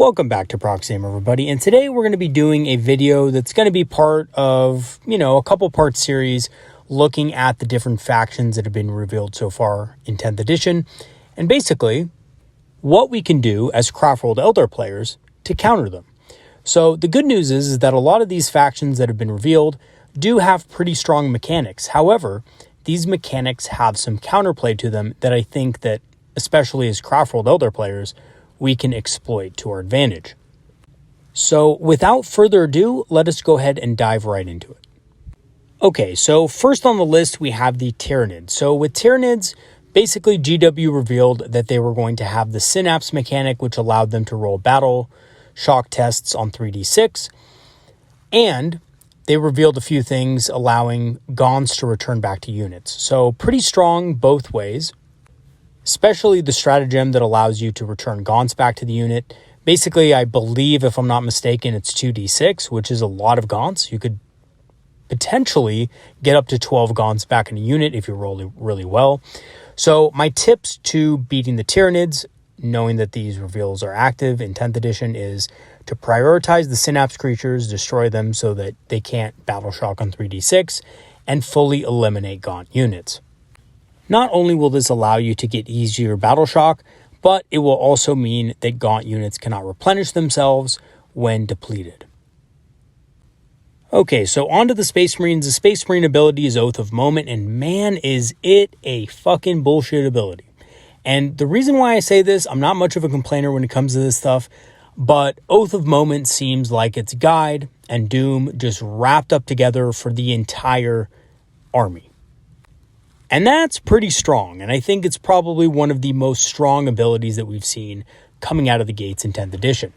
Welcome back to Proxime, everybody, and today we're going to be doing a video that's going to be part of, a couple-part series looking at the different factions that have been revealed so far in 10th edition, and basically what we can do as Craftworld Eldar players to counter them. So the good news is that a lot of these factions that have been revealed do have pretty strong mechanics. However, these mechanics have some counterplay to them that I think that, especially as Craftworld Eldar players, we can exploit to our advantage. So without further ado, let us go ahead and dive right into it. Okay, so first on the list, we have the Tyranids. So with Tyranids, basically GW revealed that they were going to have the Synapse mechanic, which allowed them to roll battle shock tests on 3d6. And they revealed a few things allowing Gaunts to return back to units. So pretty strong both ways. Especially the stratagem that allows you to return Gaunts back to the unit. Basically, I believe, if I'm not mistaken, it's 2d6, which is a lot of Gaunts. You could potentially get up to 12 Gaunts back in a unit if you roll really well. So my tips to beating the Tyranids, knowing that these reveals are active in 10th edition, is to prioritize the Synapse creatures, destroy them so that they can't battle shock on 3d6, and fully eliminate Gaunt units. Not only will this allow you to get easier battle shock, but it will also mean that Gaunt units cannot replenish themselves when depleted. Okay, so on to the Space Marines. The Space Marine ability is Oath of Moment, and man, is it a fucking bullshit ability. And the reason why I say this, I'm not much of a complainer when it comes to this stuff, but Oath of Moment seems like it's Guide and Doom just wrapped up together for the entire army. And that's pretty strong, and I think it's probably one of the most strong abilities that we've seen coming out of the gates in 10th edition.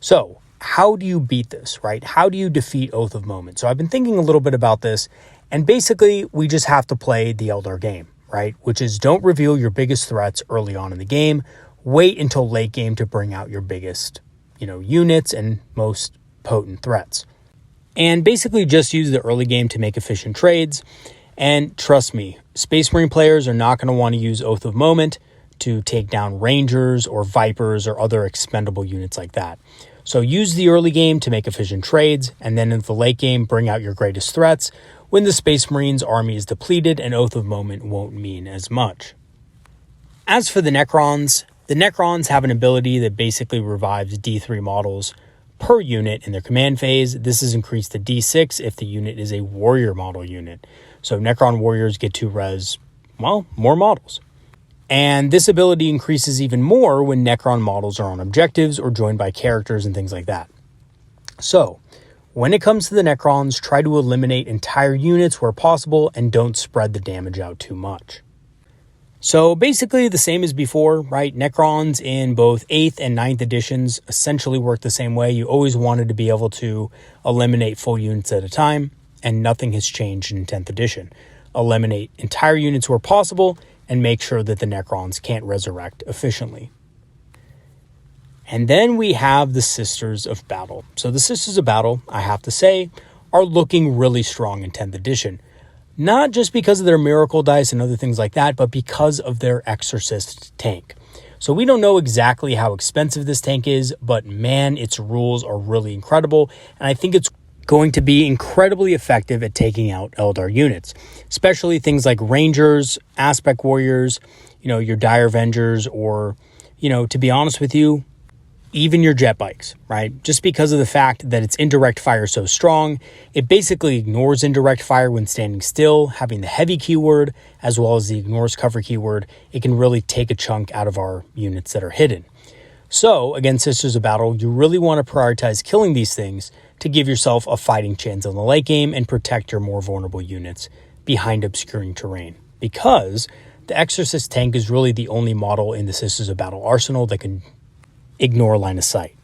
So, how do you beat this, right? How do you defeat Oath of Moment? So I've been thinking a little bit about this, and basically we just have to play the Eldar game, right? Which is don't reveal your biggest threats early on in the game. Wait until late game to bring out your biggest, units and most potent threats. And basically just use the early game to make efficient trades. And trust me, Space Marine players are not going to want to use Oath of Moment to take down Rangers or Vipers or other expendable units like that. So use the early game to make efficient trades, and then in the late game, bring out your greatest threats when the Space Marines army is depleted and Oath of Moment won't mean as much. As for the Necrons have an ability that basically revives D3 models per unit in their command phase. This is increased to D6 if the unit is a warrior model unit. So Necron warriors get to res, more models. And this ability increases even more when Necron models are on objectives or joined by characters and things like that. So, when it comes to the Necrons, try to eliminate entire units where possible and don't spread the damage out too much. So basically the same as before, right? Necrons in both 8th and 9th editions essentially work the same way. You always wanted to be able to eliminate full units at a time. And nothing has changed in 10th edition. Eliminate entire units where possible and make sure that the Necrons can't resurrect efficiently. And then we have the Sisters of Battle. So the Sisters of Battle, I have to say, are looking really strong in 10th edition. Not just because of their miracle dice and other things like that, but because of their Exorcist tank. So we don't know exactly how expensive this tank is, but man, its rules are really incredible. And I think it's going to be incredibly effective at taking out Eldar units, especially things like Rangers, Aspect Warriors, your Dire Avengers, or, to be honest with you, even your jet bikes, right? Just because of the fact that its indirect fire is so strong, it basically ignores indirect fire when standing still. Having the heavy keyword as well as the ignores cover keyword, it can really take a chunk out of our units that are hidden. So, against Sisters of Battle, you really want to prioritize killing these things to give yourself a fighting chance in the late game and protect your more vulnerable units behind obscuring terrain. Because the Exorcist tank is really the only model in the Sisters of Battle arsenal that can ignore line of sight.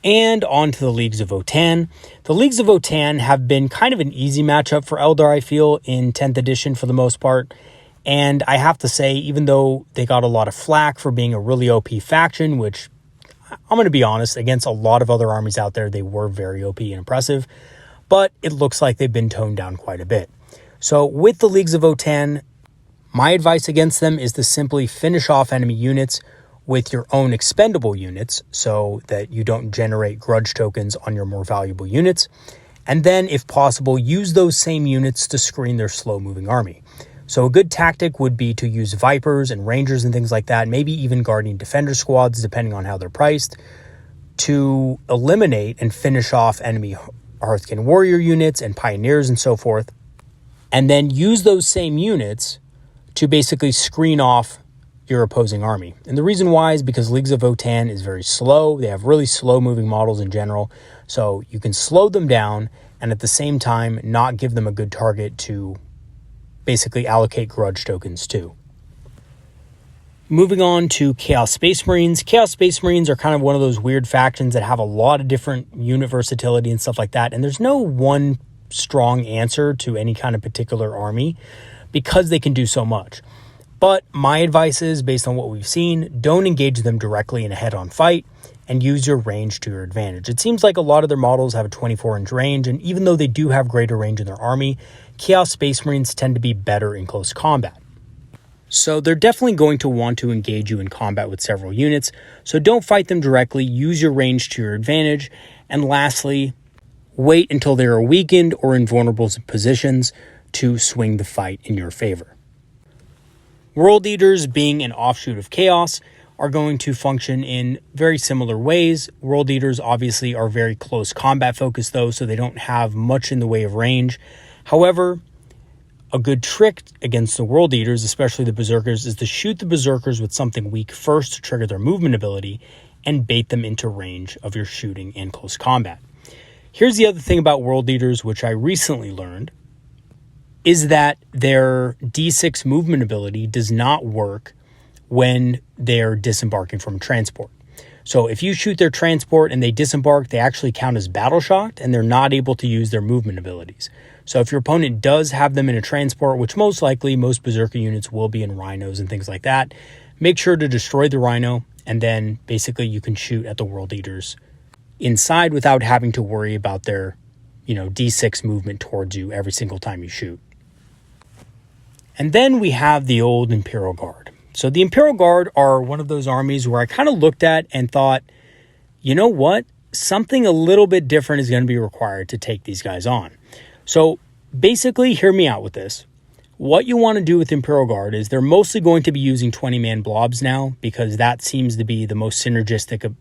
And on to the Leagues of Votann. The Leagues of Votann have been kind of an easy matchup for Eldar, I feel, in 10th edition for the most part. And I have to say, even though they got a lot of flack for being a really OP faction, which I'm going to be honest, against a lot of other armies out there, they were very OP and impressive, but it looks like they've been toned down quite a bit. So with the Leagues of Votann, my advice against them is to simply finish off enemy units with your own expendable units so that you don't generate grudge tokens on your more valuable units. And then, if possible, use those same units to screen their slow-moving army. So a good tactic would be to use Vipers and Rangers and things like that, maybe even Guardian Defender squads, depending on how they're priced, to eliminate and finish off enemy Hearthkin Warrior units and Pioneers and so forth. And then use those same units to basically screen off your opposing army. And the reason why is because Leagues of Votann is very slow. They have really slow-moving models in general. So you can slow them down and at the same time not give them a good target to basically allocate grudge tokens to. Moving on to Chaos Space Marines. Chaos Space Marines are kind of one of those weird factions that have a lot of different unit versatility and stuff like that. And there's no one strong answer to any kind of particular army because they can do so much. But my advice is, based on what we've seen, don't engage them directly in a head-on fight and use your range to your advantage. It seems like a lot of their models have a 24-inch range, and even though they do have greater range in their army, Chaos Space Marines tend to be better in close combat. So they're definitely going to want to engage you in combat with several units, so don't fight them directly, use your range to your advantage, and lastly, wait until they are weakened or in vulnerable positions to swing the fight in your favor. World Eaters, being an offshoot of Chaos, are going to function in very similar ways. World Eaters obviously are very close combat focused though, so they don't have much in the way of range. However, a good trick against the World Eaters, especially the Berserkers, is to shoot the Berserkers with something weak first to trigger their movement ability and bait them into range of your shooting in close combat. Here's the other thing about World Eaters, which I recently learned, is that their D6 movement ability does not work when they're disembarking from transport. So if you shoot their transport and they disembark, they actually count as battle shocked and they're not able to use their movement abilities. So if your opponent does have them in a transport, which most likely most Berserker units will be in rhinos and things like that, make sure to destroy the rhino and then basically you can shoot at the World Eaters inside without having to worry about their, D6 movement towards you every single time you shoot. And then we have the old Imperial Guard. So the Imperial Guard are one of those armies where I kind of looked at and thought, you know what? Something a little bit different is going to be required to take these guys on. So basically, hear me out with this. What you want to do with Imperial Guard is they're mostly going to be using 20-man blobs now because that seems to be the most synergistic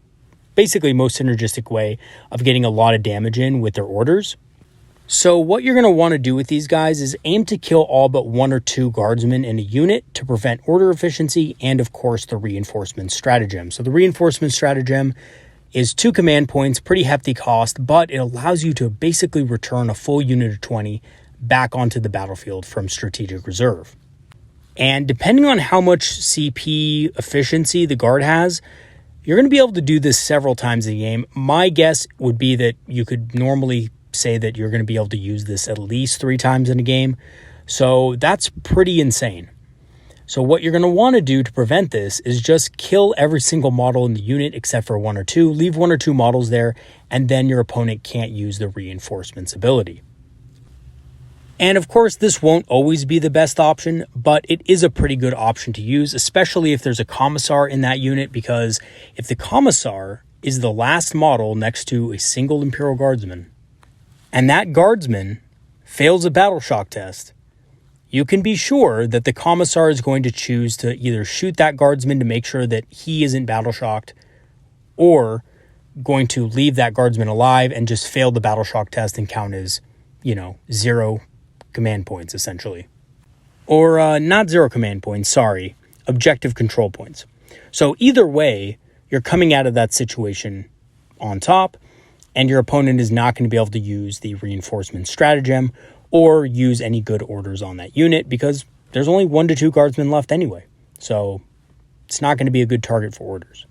way of getting a lot of damage in with their orders. So what you're going to want to do with these guys is aim to kill all but one or two guardsmen in a unit to prevent order efficiency and, of course, the reinforcement stratagem. So the reinforcement stratagem is 2 command points, pretty hefty cost, but it allows you to basically return a full unit of 20 back onto the battlefield from strategic reserve. And depending on how much CP efficiency the guard has, you're going to be able to do this several times in the game. My guess would be that you could normally say that you're going to be able to use this at least 3 times in a game. So that's pretty insane. So what you're going to want to do to prevent this is just kill every single model in the unit except for 1 or 2. Leave 1 or 2 models there, and then your opponent can't use the reinforcements ability. And of course, this won't always be the best option, but it is a pretty good option to use, especially if there's a commissar in that unit, because if the commissar is the last model next to a single Imperial Guardsman, and that guardsman fails a battle shock test, you can be sure that the commissar is going to choose to either shoot that guardsman to make sure that he isn't battle shocked, or going to leave that guardsman alive and just fail the battle shock test and count as, 0 command points, essentially. Or not 0 command points, sorry, objective control points. So either way, you're coming out of that situation on top, and your opponent is not going to be able to use the reinforcement stratagem or use any good orders on that unit because there's only 1 to 2 guardsmen left anyway. So it's not going to be a good target for orders.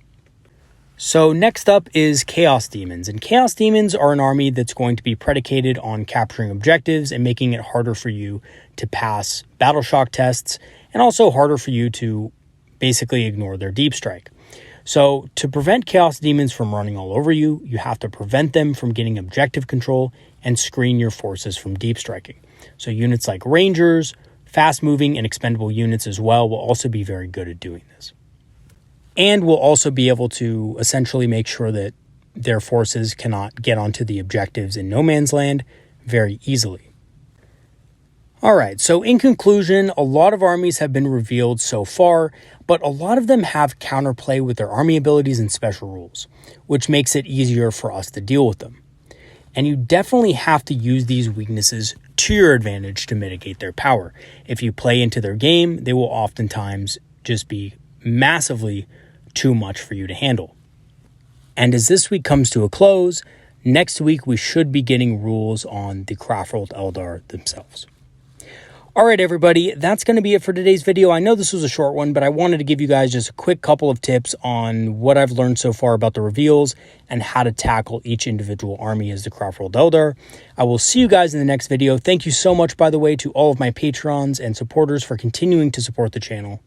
So next up is Chaos Demons. And Chaos Demons are an army that's going to be predicated on capturing objectives and making it harder for you to pass battle shock tests and also harder for you to basically ignore their deep strike. So to prevent Chaos Demons from running all over you, you have to prevent them from getting objective control and screen your forces from deep striking. So units like Rangers, fast moving and expendable units as well will also be very good at doing this. And we'll also be able to essentially make sure that their forces cannot get onto the objectives in no man's land very easily. All right, so in conclusion, a lot of armies have been revealed so far, but a lot of them have counterplay with their army abilities and special rules, which makes it easier for us to deal with them. And you definitely have to use these weaknesses to your advantage to mitigate their power. If you play into their game, they will oftentimes just be massively too much for you to handle. And as this week comes to a close, next week we should be getting rules on the Craftworld Eldar themselves. All right, everybody, that's going to be it for today's video. I know this was a short one, but I wanted to give you guys just a quick couple of tips on what I've learned so far about the reveals and how to tackle each individual army as the Craftworld Eldar. I will see you guys in the next video. Thank you so much, by the way, to all of my Patrons and supporters for continuing to support the channel.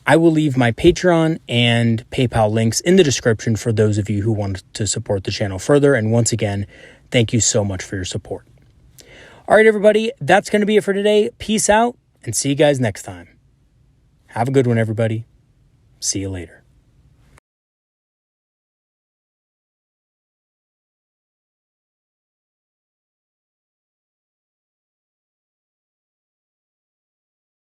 I will leave my Patreon and PayPal links in the description for those of you who want to support the channel further. And once again, thank you so much for your support. All right, everybody, that's going to be it for today. Peace out, and see you guys next time. Have a good one, everybody. See you later.